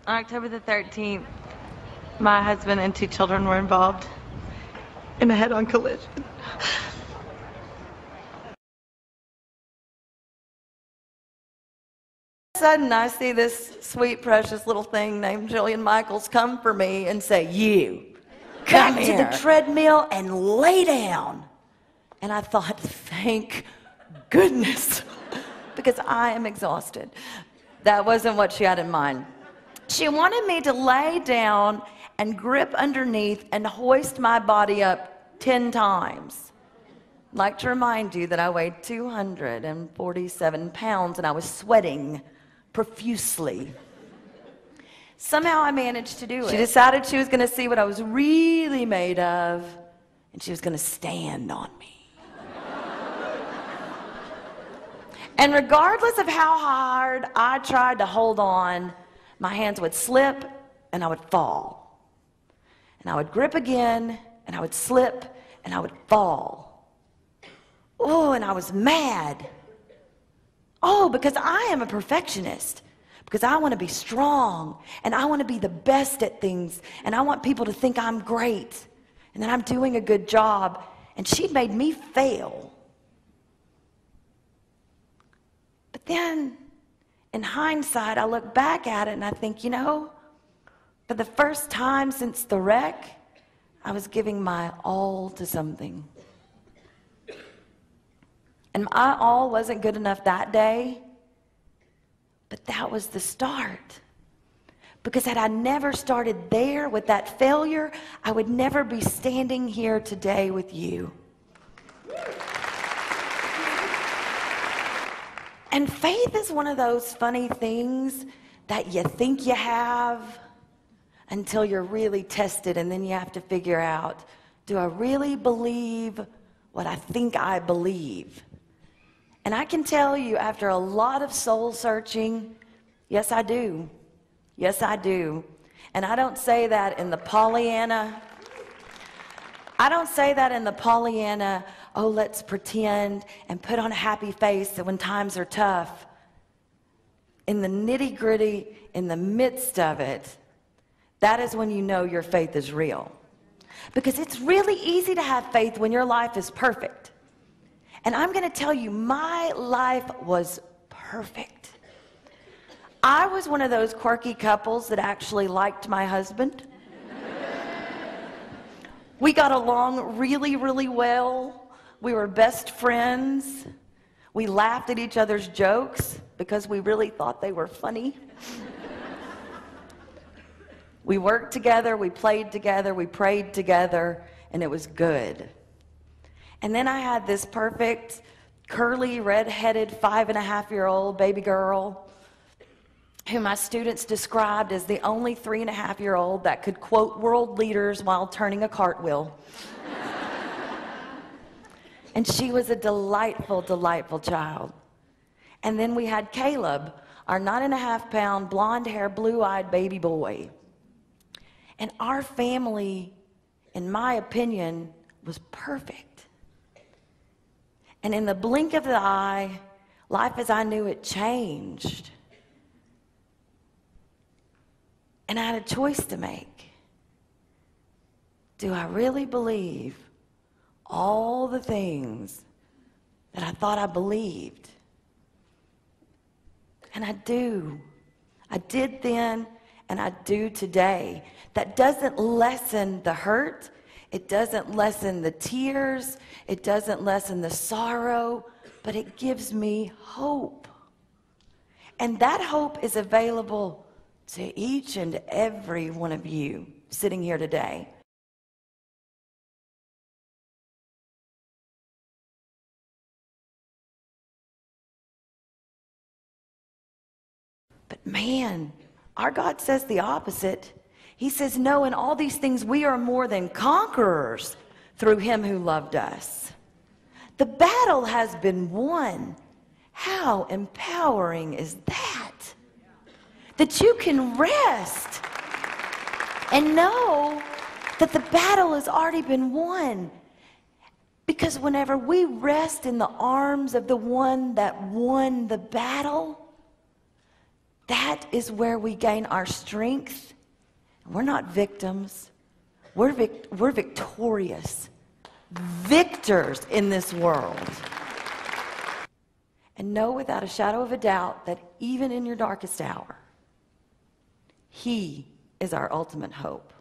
On October the 13th, my husband and 2 children were involved in a head-on collision. All of a sudden, I see this sweet, precious little thing named Jillian Michaels come for me and say, "You, come to the treadmill and lay down." And I thought, thank goodness, because I am exhausted. That wasn't what she had in mind. She wanted me to lay down and grip underneath and hoist my body up 10 times. I'd like to remind you that I weighed 247 pounds and I was sweating profusely. Somehow I managed to do it. She decided she was going to see what I was really made of, and she was going to stand on me. And regardless of how hard I tried to hold on, my hands would slip and I would fall. And I would grip again and I would slip and I would fall. Oh, and I was mad. Oh, because I am a perfectionist. Because I want to be strong and I want to be the best at things and I want people to think I'm great and that I'm doing a good job. And she made me fail. But then, in hindsight, I look back at it and I think, you know, for the first time since the wreck, I was giving my all to something. And my all wasn't good enough that day, but that was the start. Because had I never started there with that failure, I would never be standing here today with you. And faith is one of those funny things that you think you have until you're really tested, and then you have to figure out, do I really believe what I think I believe? And I can tell you, after a lot of soul searching, yes, I do. Yes, I do. And I don't say that in the Pollyanna. Oh, let's pretend and put on a happy face when times are tough. In the nitty-gritty, in the midst of it, that is when you know your faith is real. Because it's really easy to have faith when your life is perfect. And I'm going to tell you, my life was perfect. I was one of those quirky couples that actually liked my husband. We got along really, really well. We were best friends. We laughed at each other's jokes because we really thought they were funny. We worked together, we played together, we prayed together, and it was good. And then I had this perfect, curly, red-headed, 5.5-year-old baby girl who my students described as the only 3.5-year-old that could quote world leaders while turning a cartwheel. And she was a delightful, delightful child. And then we had Caleb, our 9.5-pound, blonde-haired, blue-eyed baby boy. And our family, in my opinion, was perfect. And in the blink of the eye, life as I knew it changed. And I had a choice to make. Do I really believe all the things that I thought I believed? And I do. I did then, and I do today. That doesn't lessen the hurt. It doesn't lessen the tears. It doesn't lessen the sorrow, but it gives me hope. And that hope is available to each and every one of you sitting here today. But man, our God says the opposite. He says, no, in all these things we are more than conquerors through him who loved us. The battle has been won. How empowering is that? That you can rest and know that the battle has already been won. Because whenever we rest in the arms of the one that won the battle, That is where we gain our strength. We're not victims. We're victorious. Victors in this world. And know without a shadow of a doubt that even in your darkest hour, He is our ultimate hope.